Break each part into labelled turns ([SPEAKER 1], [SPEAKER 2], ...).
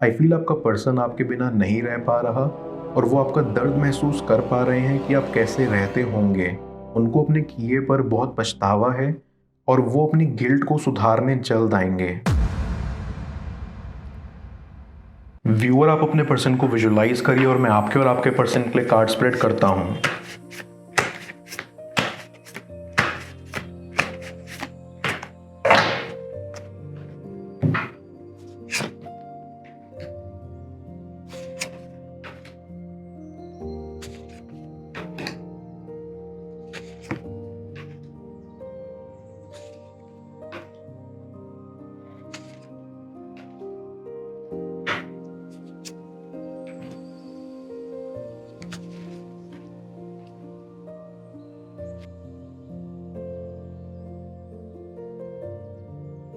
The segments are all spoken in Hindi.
[SPEAKER 1] आई फील आपका पर्सन आपके बिना नहीं रह पा रहा और वो आपका दर्द महसूस कर पा रहे हैं कि आप कैसे रहते होंगे। उनको अपने किए पर बहुत पछतावा है और वो अपनी गिल्ट को सुधारने जल्द आएंगे। व्यूअर, आप अपने पर्सन को विजुलाइज करिए और मैं आपके और आपके पर्सन के लिए कार्ड स्प्रेड करता हूँ।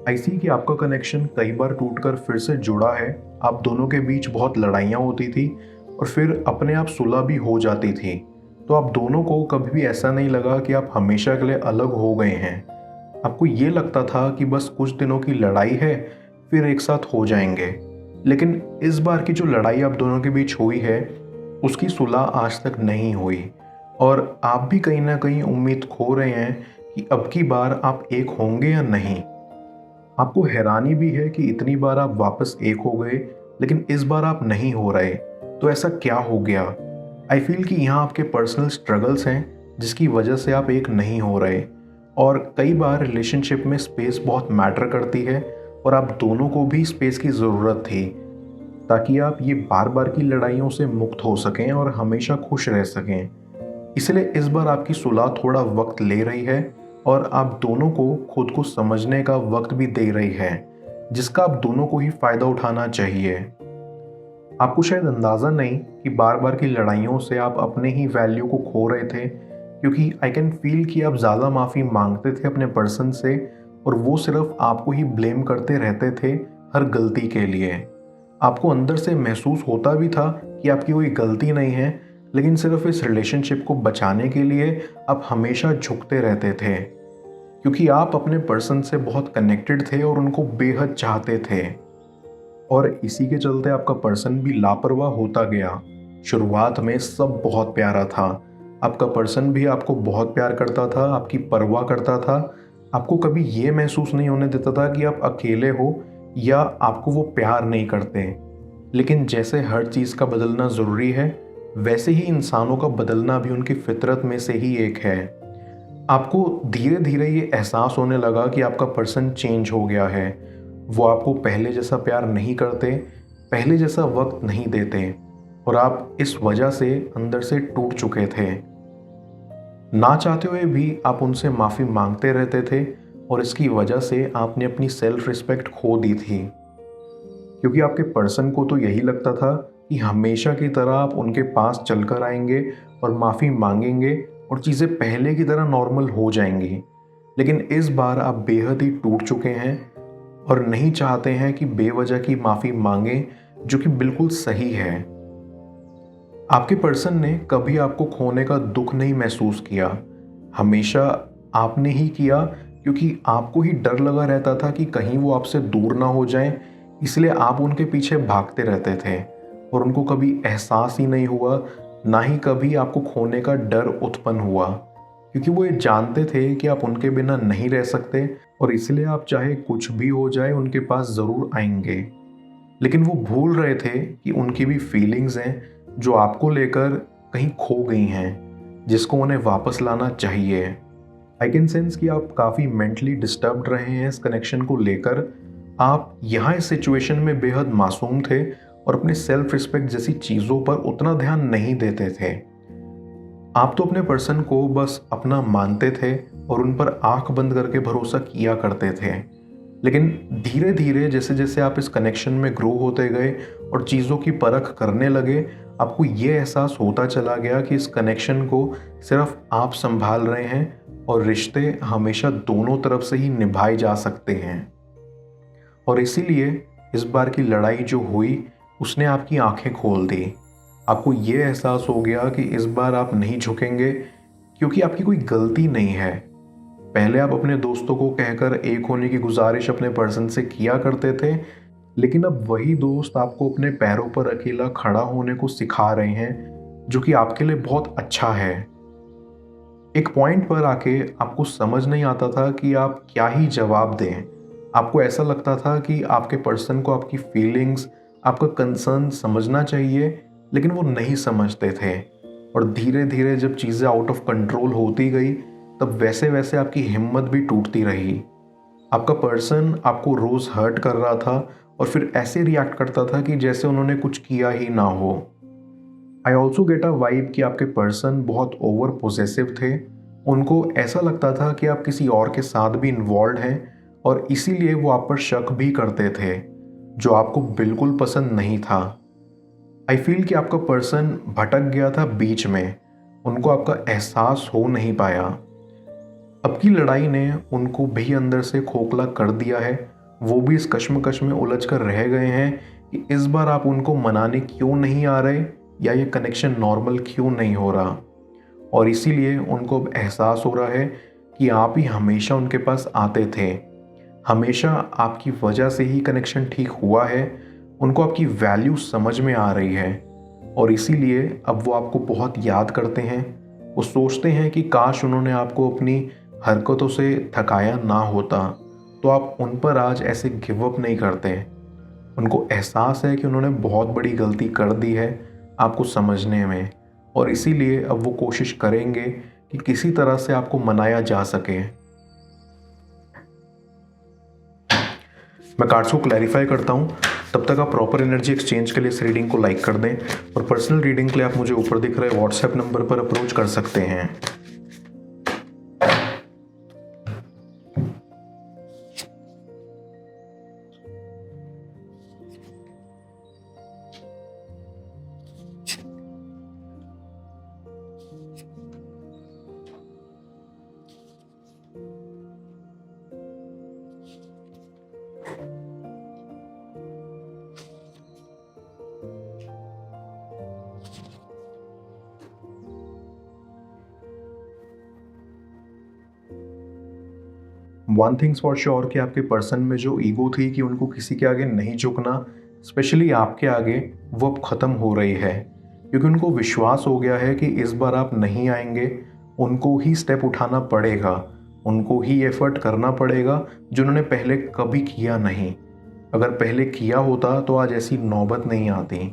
[SPEAKER 1] आई सी कि आपका कनेक्शन कई बार टूटकर फिर से जुड़ा है। आप दोनों के बीच बहुत लड़ाइयाँ होती थी और फिर अपने आप सुलह भी हो जाती थी। तो आप दोनों को कभी भी ऐसा नहीं लगा कि आप हमेशा के लिए अलग हो गए हैं। आपको ये लगता था कि बस कुछ दिनों की लड़ाई है, फिर एक साथ हो जाएंगे। लेकिन इस बार की जो लड़ाई आप दोनों के बीच हुई है, उसकी सुलह आज तक नहीं हुई और आप भी कहीं ना कहीं उम्मीद खो रहे हैं कि अब की बार आप एक होंगे या नहीं। आपको हैरानी भी है कि इतनी बार आप वापस एक हो गए लेकिन इस बार आप नहीं हो रहे। तो ऐसा क्या हो गया? आई फील कि यहाँ आपके पर्सनल स्ट्रगल्स हैं जिसकी वजह से आप एक नहीं हो रहे। और कई बार रिलेशनशिप में स्पेस बहुत मैटर करती है और आप दोनों को भी स्पेस की ज़रूरत थी ताकि आप ये बार बार की लड़ाइयों से मुक्त हो सकें और हमेशा खुश रह सकें। इसलिए इस बार आपकी सुलह थोड़ा वक्त ले रही है और आप दोनों को खुद को समझने का वक्त भी दे रही है, जिसका आप दोनों को ही फायदा उठाना चाहिए। आपको शायद अंदाज़ा नहीं कि बार बार की लड़ाइयों से आप अपने ही वैल्यू को खो रहे थे, क्योंकि आई कैन फील कि आप ज़्यादा माफ़ी मांगते थे अपने पर्सन से और वो सिर्फ आपको ही ब्लेम करते रहते थे हर गलती के लिए। आपको अंदर से महसूस होता भी था कि आपकी कोई गलती नहीं है, लेकिन सिर्फ इस रिलेशनशिप को बचाने के लिए आप हमेशा झुकते रहते थे, क्योंकि आप अपने पर्सन से बहुत कनेक्टेड थे और उनको बेहद चाहते थे। और इसी के चलते आपका पर्सन भी लापरवाह होता गया। शुरुआत में सब बहुत प्यारा था, आपका पर्सन भी आपको बहुत प्यार करता था, आपकी परवाह करता था। आपको कभी ये महसूस नहीं होने देता था कि आप अकेले हो या आपको वो प्यार नहीं करते। लेकिन जैसे हर चीज़ का बदलना ज़रूरी है, वैसे ही इंसानों का बदलना भी उनकी फितरत में से ही एक है। आपको धीरे धीरे ये एहसास होने लगा कि आपका पर्सन चेंज हो गया है। वो आपको पहले जैसा प्यार नहीं करते, पहले जैसा वक्त नहीं देते और आप इस वजह से अंदर से टूट चुके थे। ना चाहते हुए भी आप उनसे माफ़ी मांगते रहते थे और इसकी वजह से आपने अपनी सेल्फ रिस्पेक्ट खो दी थी, क्योंकि आपके पर्सन को तो यही लगता था कि हमेशा की तरह आप उनके पास चलकर आएंगे और माफ़ी मांगेंगे और चीज़ें पहले की तरह नॉर्मल हो जाएंगी। लेकिन इस बार आप बेहद ही टूट चुके हैं और नहीं चाहते हैं कि बेवजह की माफ़ी मांगें, जो कि बिल्कुल सही है। आपके पर्सन ने कभी आपको खोने का दुख नहीं महसूस किया, हमेशा आपने ही किया, क्योंकि आपको ही डर लगा रहता था कि कहीं वो आपसे दूर ना हो जाएं, इसलिए आप उनके पीछे भागते रहते थे और उनको कभी एहसास ही नहीं हुआ, ना ही कभी आपको खोने का डर उत्पन्न हुआ, क्योंकि वो ये जानते थे कि आप उनके बिना नहीं रह सकते और इसलिए आप चाहे कुछ भी हो जाए उनके पास ज़रूर आएंगे। लेकिन वो भूल रहे थे कि उनकी भी फीलिंग्स हैं जो आपको लेकर कहीं खो गई हैं, जिसको उन्हें वापस लाना चाहिए। आई कैन सेंस कि आप काफ़ी मेंटली डिस्टर्ब्ड रहे हैं इस कनेक्शन को लेकर। आप यहाँ इस सिचुएशन में बेहद मासूम थे और अपने सेल्फ रिस्पेक्ट जैसी चीज़ों पर उतना ध्यान नहीं देते थे। आप तो अपने पर्सन को बस अपना मानते थे और उन पर आंख बंद करके भरोसा किया करते थे। लेकिन धीरे धीरे जैसे जैसे आप इस कनेक्शन में ग्रो होते गए और चीज़ों की परख करने लगे, आपको ये एहसास होता चला गया कि इस कनेक्शन को सिर्फ आप संभाल रहे हैं और रिश्ते हमेशा दोनों तरफ से ही निभाए जा सकते हैं। और इसीलिए इस बार की लड़ाई जो हुई उसने आपकी आंखें खोल दी। आपको ये एहसास हो गया कि इस बार आप नहीं झुकेंगे, क्योंकि आपकी कोई गलती नहीं है। पहले आप अपने दोस्तों को कहकर एक होने की गुजारिश अपने पर्सन से किया करते थे, लेकिन अब वही दोस्त आपको अपने पैरों पर अकेला खड़ा होने को सिखा रहे हैं, जो कि आपके लिए बहुत अच्छा है। एक पॉइंट पर आके आपको समझ नहीं आता था कि आप क्या ही जवाब दें। आपको ऐसा लगता था कि आपके पर्सन को आपकी फीलिंग्स, आपका कंसर्न समझना चाहिए, लेकिन वो नहीं समझते थे। और धीरे धीरे जब चीज़ें आउट ऑफ कंट्रोल होती गई, तब वैसे वैसे आपकी हिम्मत भी टूटती रही। आपका पर्सन आपको रोज़ हर्ट कर रहा था और फिर ऐसे रिएक्ट करता था कि जैसे उन्होंने कुछ किया ही ना हो। I also get a vibe कि आपके पर्सन बहुत ओवर पोजेसिव थे। उनको ऐसा लगता था कि आप किसी और के साथ भी इन्वॉल्व हैं, और इसीलिए वो आप पर शक भी करते थे, जो आपको बिल्कुल पसंद नहीं था। आई फील कि आपका पर्सन भटक गया था बीच में, उनको आपका एहसास हो नहीं पाया। अब की लड़ाई ने उनको भी अंदर से खोखला कर दिया है। वो भी इस कश्मकश में उलझ कर रह गए हैं कि इस बार आप उनको मनाने क्यों नहीं आ रहे, या ये कनेक्शन नॉर्मल क्यों नहीं हो रहा। और इसीलिए उनको अब एहसास हो रहा है कि आप ही हमेशा उनके पास आते थे, हमेशा आपकी वजह से ही कनेक्शन ठीक हुआ है। उनको आपकी वैल्यू समझ में आ रही है, और इसीलिए अब वो आपको बहुत याद करते हैं। वो सोचते हैं कि काश उन्होंने आपको अपनी हरकतों से थकाया ना होता, तो आप उन पर आज ऐसे गिव अप नहीं करते। उनको एहसास है कि उन्होंने बहुत बड़ी गलती कर दी है आपको समझने में, और इसीलिए अब वो कोशिश करेंगे कि किसी तरह से आपको मनाया जा सके। मैं कार्ड्स को क्लैरिफाई करता हूँ, तब तक आप प्रॉपर एनर्जी एक्सचेंज के लिए इस रीडिंग को लाइक कर दें, और पर्सनल रीडिंग के लिए आप मुझे ऊपर दिख रहे व्हाट्सएप नंबर पर अप्रोच कर सकते हैं। वन थिंग्स फॉर श्योर कि आपके पर्सन में जो ईगो थी कि उनको किसी के आगे नहीं झुकना, स्पेशली आपके आगे, वो अब ख़त्म हो रही है। क्योंकि उनको विश्वास हो गया है कि इस बार आप नहीं आएंगे, उनको ही स्टेप उठाना पड़ेगा, उनको ही एफर्ट करना पड़ेगा, जो उन्होंने पहले कभी किया नहीं। अगर पहले किया होता तो आज ऐसी नौबत नहीं आती।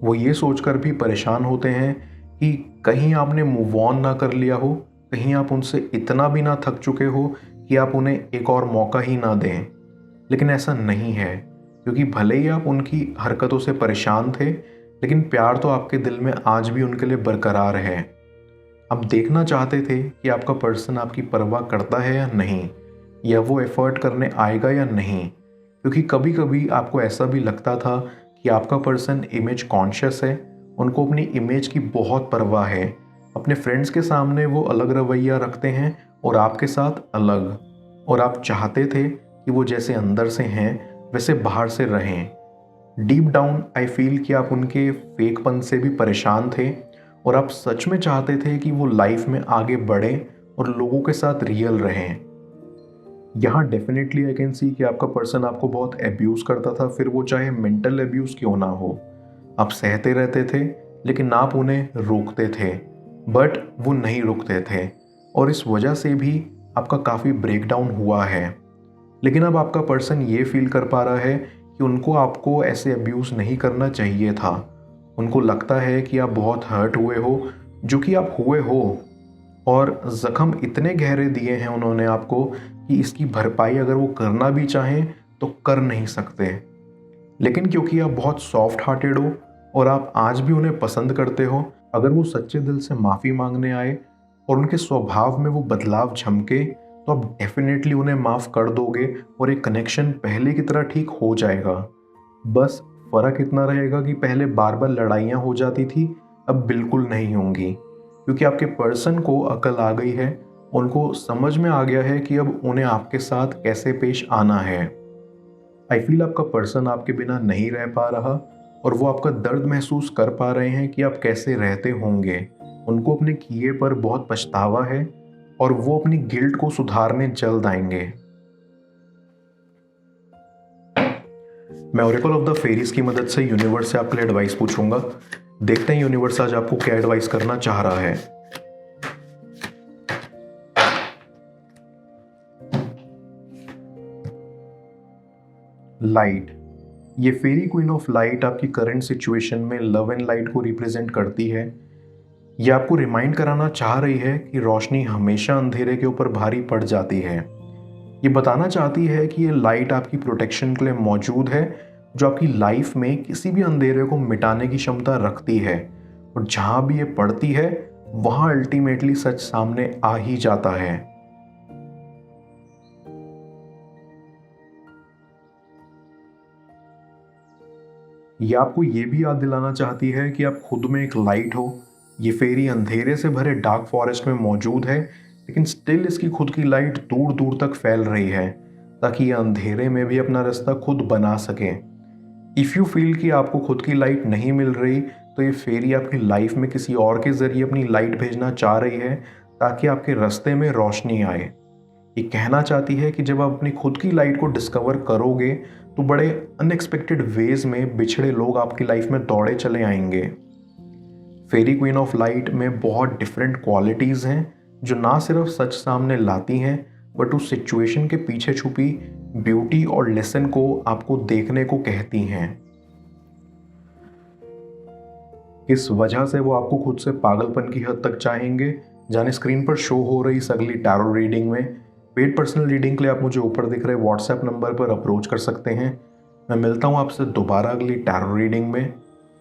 [SPEAKER 1] वो ये सोचकर भी परेशान होते हैं कि कहीं आपने मूव ऑन ना कर लिया हो, कहीं आप उनसे इतना भी ना थक चुके हो कि आप उन्हें एक और मौका ही ना दें। लेकिन ऐसा नहीं है, क्योंकि भले ही आप उनकी हरकतों से परेशान थे, लेकिन प्यार तो आपके दिल में आज भी उनके लिए बरकरार है। आप देखना चाहते थे कि आपका पर्सन आपकी परवाह करता है या नहीं, या वो एफर्ट करने आएगा या नहीं। क्योंकि कभी कभी आपको ऐसा भी लगता था कि आपका पर्सन इमेज कॉन्शियस है, उनको अपनी इमेज की बहुत परवाह है। अपने फ्रेंड्स के सामने वो अलग रवैया रखते हैं और आपके साथ अलग, और आप चाहते थे कि वो जैसे अंदर से हैं वैसे बाहर से रहें। डीप डाउन आई फील कि आप उनके फेकपन से भी परेशान थे, और आप सच में चाहते थे कि वो लाइफ में आगे बढ़ें और लोगों के साथ रियल रहें। यहाँ डेफिनेटली आई कैन सी कि आपका पर्सन आपको बहुत एब्यूज़ करता था, फिर वो चाहे मेंटल एब्यूज़ क्यों ना हो। आप सहते रहते थे, लेकिन आप उन्हें रोकते थे, बट वो नहीं रुकते थे, और इस वजह से भी आपका काफ़ी ब्रेकडाउन हुआ है। लेकिन अब आपका पर्सन ये फील कर पा रहा है कि उनको आपको ऐसे अब्यूज़ नहीं करना चाहिए था। उनको लगता है कि आप बहुत हर्ट हुए हो, जो कि आप हुए हो, और ज़ख्म इतने गहरे दिए हैं उन्होंने आपको कि इसकी भरपाई अगर वो करना भी चाहें तो कर नहीं सकते। लेकिन क्योंकि आप बहुत सॉफ्ट हार्टेड हो और आप आज भी उन्हें पसंद करते हो, अगर वो सच्चे दिल से माफ़ी मांगने आए और उनके स्वभाव में वो बदलाव झमके, तो आप डेफिनेटली उन्हें माफ़ कर दोगे और एक कनेक्शन पहले की तरह ठीक हो जाएगा। बस फ़र्क इतना रहेगा कि पहले बार बार लड़ाइयाँ हो जाती थी, अब बिल्कुल नहीं होंगी, क्योंकि आपके पर्सन को अकल आ गई है। उनको समझ में आ गया है कि अब उन्हें आपके साथ कैसे पेश आना है। आई फील आपका पर्सन आपके बिना नहीं रह पा रहा, और वो आपका दर्द महसूस कर पा रहे हैं कि आप कैसे रहते होंगे। उनको अपने किए पर बहुत पछतावा है, और वो अपनी गिल्ट को सुधारने जल्द आएंगे। मैं ओरेकल ऑफ द फेरीज की मदद से यूनिवर्स से आपके लिए एडवाइस पूछूंगा। देखते हैं यूनिवर्स आज आपको क्या एडवाइस करना चाह रहा है। लाइट, ये फेरी क्वीन ऑफ लाइट आपकी करंट सिचुएशन में लव एंड लाइट को रिप्रेजेंट करती है। ये आपको रिमाइंड कराना चाह रही है कि रोशनी हमेशा अंधेरे के ऊपर भारी पड़ जाती है। ये बताना चाहती है कि ये लाइट आपकी प्रोटेक्शन के लिए मौजूद है, जो आपकी लाइफ में किसी भी अंधेरे को मिटाने की क्षमता रखती है, और जहां भी ये पड़ती है वहां अल्टीमेटली सच सामने आ ही जाता है। ये आपको ये भी याद दिलाना चाहती है कि आप खुद में एक लाइट हो। ये फेरी अंधेरे से भरे डार्क फॉरेस्ट में मौजूद है, लेकिन स्टिल इसकी खुद की लाइट दूर दूर तक फैल रही है, ताकि ये अंधेरे में भी अपना रास्ता खुद बना सके। इफ़ यू फील कि आपको खुद की लाइट नहीं मिल रही, तो ये फेरी आपकी लाइफ में किसी और के ज़रिए अपनी लाइट भेजना चाह रही है, ताकि आपके रास्ते में रोशनी आए। ये कहना चाहती है कि जब आप अपनी खुद की लाइट को डिस्कवर करोगे, तो बड़े अनएक्सपेक्टेड वेज में बिछड़े लोग आपकी लाइफ में दौड़े चले आएंगे। फेरी क्वीन ऑफ लाइट में बहुत डिफरेंट क्वालिटीज़ हैं, जो ना सिर्फ सच सामने लाती हैं, बट उस सिचुएशन के पीछे छुपी ब्यूटी और लेसन को आपको देखने को कहती हैं। किस वजह से वो आपको खुद से पागलपन की हद तक चाहेंगे, जाने स्क्रीन पर शो हो रही इस अगली टैरो रीडिंग में। पेड पर्सनल रीडिंग के लिए आप मुझे ऊपर दिख रहे व्हाट्सएप नंबर पर अप्रोच कर सकते हैं। मैं मिलता हूँ आपसे दोबारा अगली टैरो रीडिंग में।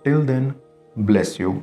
[SPEAKER 1] Till then, bless you.